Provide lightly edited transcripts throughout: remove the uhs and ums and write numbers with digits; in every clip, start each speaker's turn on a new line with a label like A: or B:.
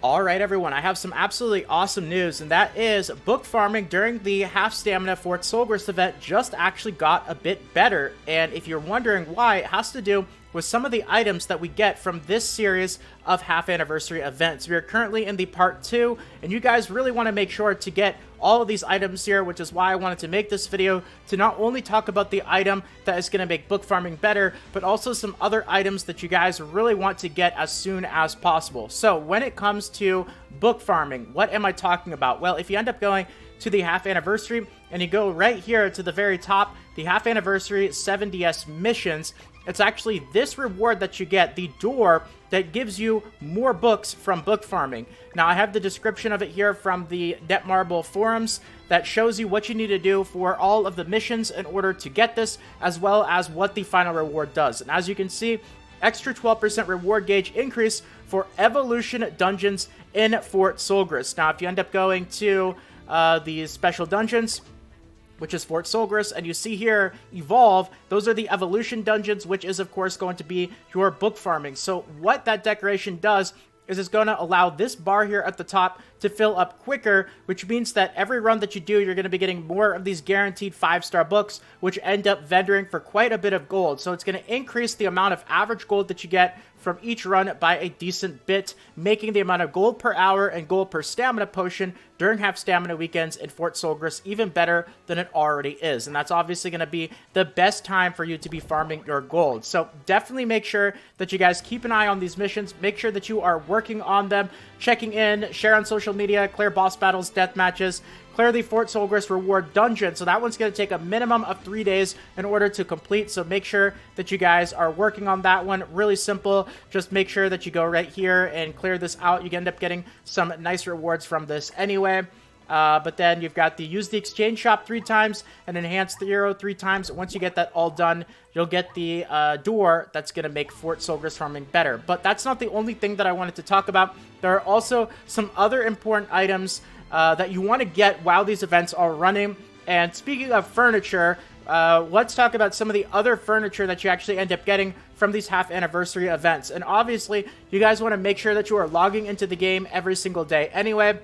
A: Alright everyone, I have some absolutely awesome news, and that is book farming during the half stamina Fort Solgris event just actually got a bit better. And if you're wondering why, it has to do with some of the items that we get from this series of half anniversary events. We are currently in the part 2, and you guys really want to make sure to get all of these items here, which is why I wanted to make this video to not only talk about the item that is going to make book farming better, but also some other items that you guys really want to get as soon as possible. So when it comes to book farming, what am I talking about? Well, if you end up going to the half anniversary and you go right here to the very top, the half anniversary 7DS missions, it's actually this reward that you get, the door that gives you more books from book farming. Now, I have the description of it here from the Netmarble forums that shows you what you need to do for all of the missions in order to get this, as well as what the final reward does. And as you can see, extra 12% reward gauge increase for evolution dungeons in Fort Solgris. Now, if you end up going to these special dungeons, which is Fort Solgris, and you see here, Evolve, those are the evolution dungeons, which is, of course, going to be your book farming. So what that decoration does is it's going to allow this bar here at the top to fill up quicker, which means that every run that you do, you're going to be getting more of these guaranteed 5-star books, which end up vendoring for quite a bit of gold. So it's going to increase the amount of average gold that you get from each run by a decent bit, making the amount of gold per hour and gold per stamina potion during half stamina weekends in Fort Solgris even better than it already is. And that's obviously going to be the best time for you to be farming your gold. So definitely make sure that you guys keep an eye on these missions. Make sure that you are working on them, checking in, share on social media, clear boss battles, death matches, clear the Fort Solgris reward dungeon. So that one's going to take a minimum of 3 days in order to complete. So make sure that you guys are working on that one. Really simple. Just make sure that you go right here and clear this out. You end up getting some nice rewards from this anyway. But then you've got the use the exchange shop 3 times and enhance the hero 3 times. Once you get that all done, you'll get the door that's going to make Fort Solgris farming better. But that's not the only thing that I wanted to talk about. There are also some other important items that you want to get while these events are running. And speaking of furniture, let's talk about some of the other furniture that you actually end up getting from these half anniversary events. And obviously, you guys want to make sure that you are logging into the game every single day anyway.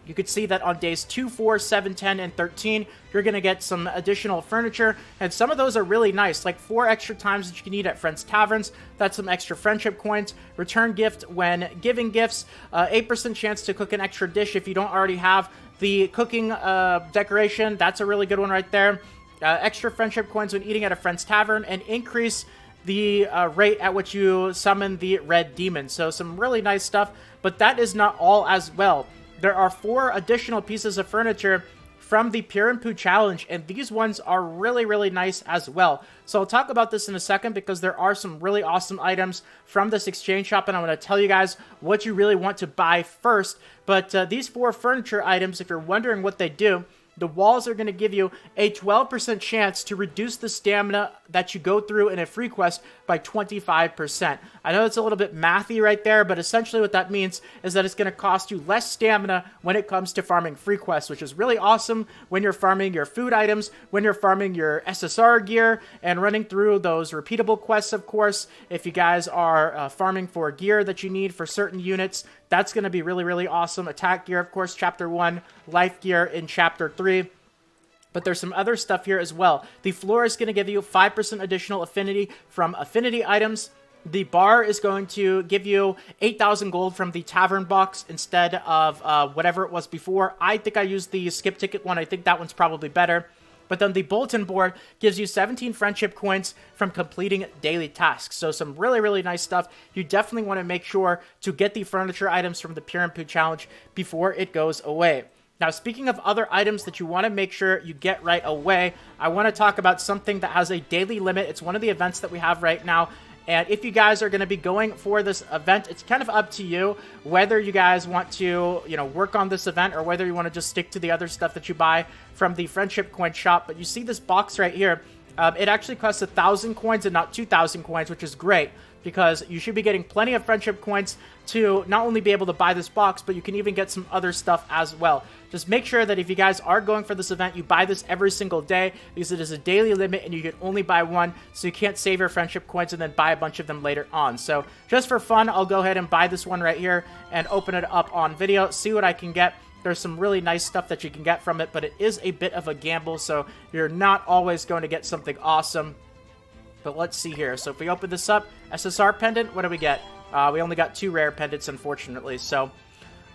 A: You could see that on days 2, 4, 7, 10, and 13, you're going to get some additional furniture, and some of those are really nice, like 4 extra times that you can eat at Friends Taverns. That's some extra friendship coins. Return gift when giving gifts. 8% chance to cook an extra dish if you don't already have the cooking decoration. That's a really good one right there. Extra friendship coins when eating at a Friends Tavern, and increase the rate at which you summon the red demon. So some really nice stuff, but that is not all as well. There are 4 additional pieces of furniture from the Pure and Poo Challenge, and these ones are really, really nice as well. So I'll talk about this in a second because there are some really awesome items from this exchange shop, and I'm going to tell you guys what you really want to buy first. But these 4 furniture items, if you're wondering what they do, the walls are going to give you a 12% chance to reduce the stamina that you go through in a free quest by 25%. I know it's a little bit mathy right there, but essentially what that means is that it's going to cost you less stamina when it comes to farming free quests, which is really awesome when you're farming your food items, when you're farming your SSR gear, and running through those repeatable quests, of course. If you guys are farming for gear that you need for certain units, that's going to be really, really awesome. Attack gear, of course, Chapter 1. Life gear in Chapter 3. But there's some other stuff here as well. The floor is going to give you 5% additional affinity from affinity items. The bar is going to give you 8,000 gold from the tavern box instead of whatever it was before. I think I used the skip ticket one. I think that one's probably better. But then the bulletin board gives you 17 friendship coins from completing daily tasks. So some really, really nice stuff. You definitely want to make sure to get the furniture items from the Pure and Poo Challenge before it goes away. Now, speaking of other items that you want to make sure you get right away, I want to talk about something that has a daily limit. It's one of the events that we have right now. And if you guys are going to be going for this event, it's kind of up to you whether you guys want to, work on this event or whether you want to just stick to the other stuff that you buy from the friendship coin shop. But you see this box right here. It actually costs 1,000 coins and not 2,000 coins, which is great. because you should be getting plenty of friendship coins to not only be able to buy this box, but you can even get some other stuff as well. Just make sure that if you guys are going for this event, you buy this every single day, because it is a daily limit and you can only buy one, so you can't save your friendship coins and then buy a bunch of them later on. So just for fun, I'll go ahead and buy this one right here and open it up on video, see what I can get. There's some really nice stuff that you can get from it, but it is a bit of a gamble, so you're not always going to get something awesome. But let's see here. So if we open this up, SSR pendant, what do we get? We only got 2 rare pendants, unfortunately. So,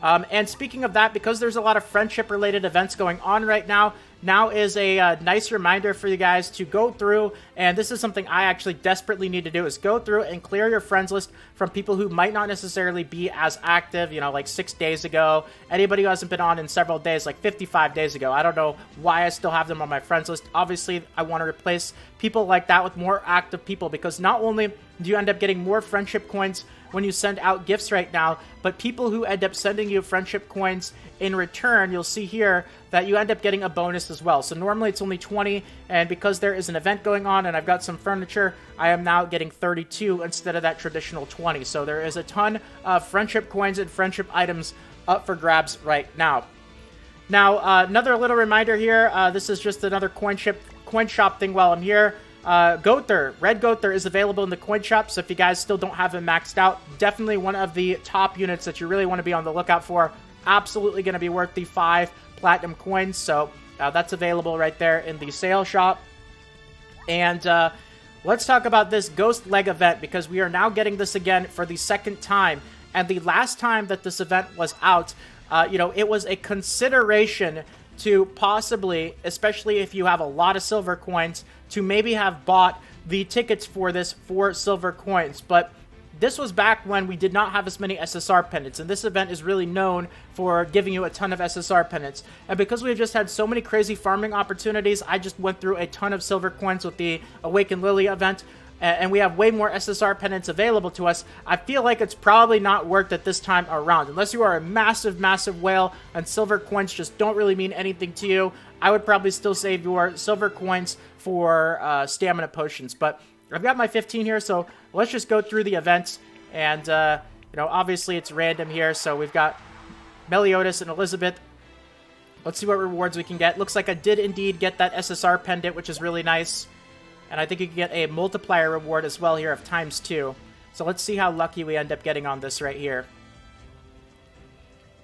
A: and speaking of that, because there's a lot of friendship-related events going on right now, now is a nice reminder for you guys to go through, and this is something I actually desperately need to do, is go through and clear your friends list from people who might not necessarily be as active, you know, like 6 days ago. Anybody who hasn't been on in several days, like 55 days ago. I don't know why I still have them on my friends list. Obviously, I want to replace people like that with more active people, because not only do you end up getting more friendship coins when you send out gifts right now, but people who end up sending you friendship coins in return, you'll see here that you end up getting a bonus as well. So normally it's only 20, and because there is an event going on and I've got some furniture, I am now getting 32 instead of that traditional 20. So there is a ton of friendship coins and friendship items up for grabs right now. Now, another little reminder here, this is just another coin shop thing while I'm here. Gowther, Red Gowther is available in the coin shop, so if you guys still don't have him maxed out, definitely one of the top units that you really want to be on the lookout for. Absolutely going to be worth the 5 platinum coins, so that's available right there in the sale shop. And let's talk about this Ghost Leg event, because we are now getting this again for the 2nd time. And the last time that this event was out, you know, it was a consideration to possibly, especially if you have a lot of silver coins, to maybe have bought the tickets for this for silver coins. But this was back when we did not have as many SSR pendants, and this event is really known for giving you a ton of SSR pendants. And because we've just had so many crazy farming opportunities, I just went through a ton of silver coins with the Awakened Lily event, and we have way more SSR pendants available to us. I feel like it's probably not worth it this time around. Unless you are a massive, massive whale and silver coins just don't really mean anything to you, I would probably still save your silver coins for stamina potions. But I've got my 15 here, so let's just go through the events. And, you know, obviously it's random here, so we've got Meliodas and Elizabeth. Let's see what rewards we can get. Looks like I did indeed get that SSR pendant, which is really nice. And I think you can get a multiplier reward as well here of ×2. So let's see how lucky we end up getting on this right here.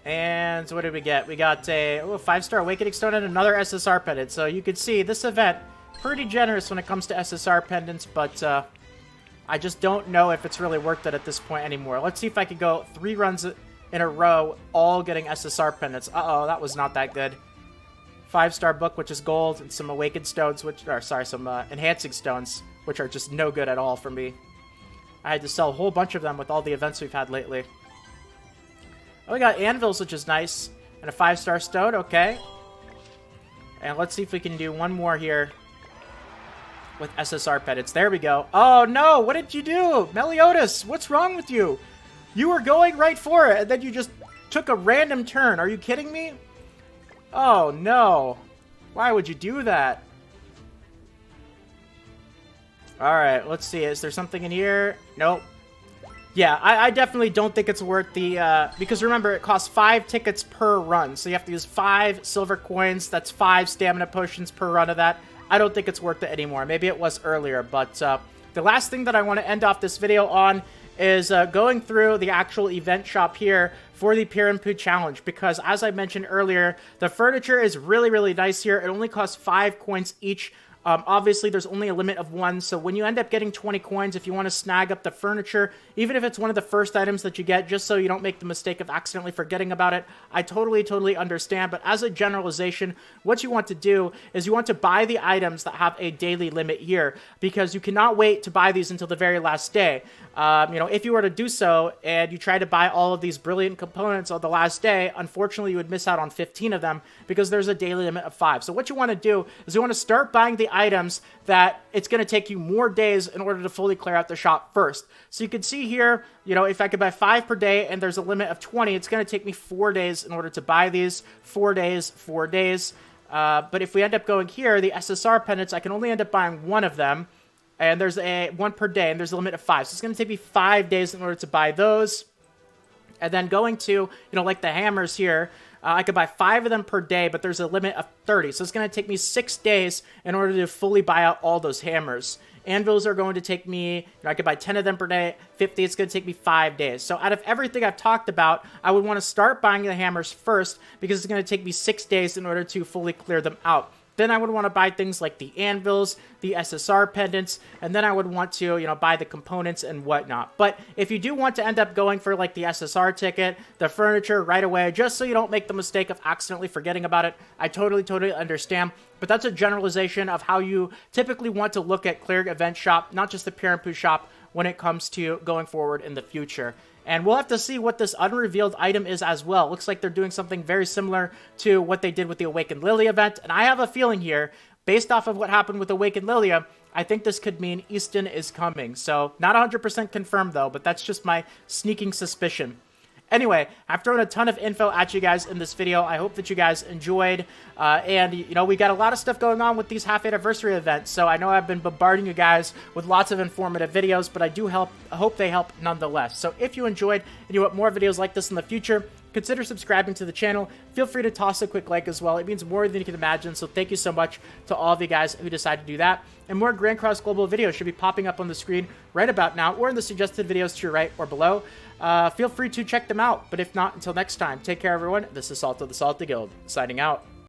A: And so what did we get? We got a 5-star Awakening Stone and another SSR pendant. So you can see this event, pretty generous when it comes to SSR pendants, but I just don't know if it's really worth it at this point anymore. Let's see if I can go 3 runs in a row, all getting SSR pendants. Uh-oh, that was not that good. 5-star book, which is gold, and some awakened stones, some enhancing stones, which are just no good at all for me. I had to sell a whole bunch of them with all the events we've had lately. Oh, we got anvils, which is nice, and a 5-star stone, okay. And let's see if we can do one more here with SSR pendants. There we go. Oh, no, what did you do? Meliodas, what's wrong with you? You were going right for it, and then you just took a random turn. Are you kidding me? Oh, no. Why would you do that? Alright, let's see. Is there something in here? Nope. Yeah, I definitely don't think it's worth the... because remember, it costs 5 tickets per run. So you have to use 5 silver coins. That's 5 stamina potions per run of that. I don't think it's worth it anymore. Maybe it was earlier. But the last thing that I want to end off this video on is going through the actual event shop here for the Pirampu Challenge, because as I mentioned earlier, the furniture is really, really nice here. It only costs 5 coins each. Obviously, there's only a limit of 1, so when you end up getting 20 coins, if you want to snag up the furniture, even if it's one of the first items that you get, just so you don't make the mistake of accidentally forgetting about it, I totally understand. But as a generalization, what you want to do is you want to buy the items that have a daily limit here, because you cannot wait to buy these until the very last day. You know, if you were to do so and you try to buy all of these brilliant components on the last day, unfortunately, you would miss out on 15 of them because there's a daily limit of 5. So what you want to do is you want to start buying the items that it's going to take you more days in order to fully clear out the shop first. So you can see here, you know, if I could buy 5 per day and there's a limit of 20, it's going to take me 4 days in order to buy these. 4 days, 4 days. But if we end up going here, the SSR pendants, I can only end up buying 1 of them. and there's a one per day, and there's a limit of 5. So it's going to take me 5 days in order to buy those. And then going to, you know, like the hammers here, I could buy 5 of them per day, but there's a limit of 30. So it's going to take me 6 days in order to fully buy out all those hammers. Anvils are going to take me, you know, I could buy 10 of them per day, 50, it's going to take me 5 days. So out of everything I've talked about, I would want to start buying the hammers first because it's going to take me 6 days in order to fully clear them out. Then I would want to buy things like the anvils, the SSR pendants, and then I would want to, you know, buy the components and whatnot. But if you do want to end up going for like the SSR ticket, the furniture right away, just so you don't make the mistake of accidentally forgetting about it, I totally understand. But that's a generalization of how you typically want to look at clearing Event Shop, not just the Pure and Poo shop, when it comes to going forward in the future. And we'll have to see what this unrevealed item is as well. Looks like they're doing something very similar to what they did with the Awakened Lilia event. And I have a feeling here, based off of what happened with Awakened Lilia, I think this could mean Easton is coming. So, not 100% confirmed though, but that's just my sneaking suspicion. Anyway, I've thrown a ton of info at you guys in this video. I hope that you guys enjoyed. And, you know, we got a lot of stuff going on with these half anniversary events. So I know I've been bombarding you guys with lots of informative videos, but I hope they help nonetheless. So if you enjoyed and you want more videos like this in the future, consider subscribing to the channel. Feel free to toss a quick like as well. It means more than you can imagine. So thank you so much to all of you guys who decided to do that. And more Grand Cross Global videos should be popping up on the screen right about now or in the suggested videos to your right or below. Feel free to check them out. But if not, until next time, take care, everyone. This is Salt of the Salty Guild, signing out.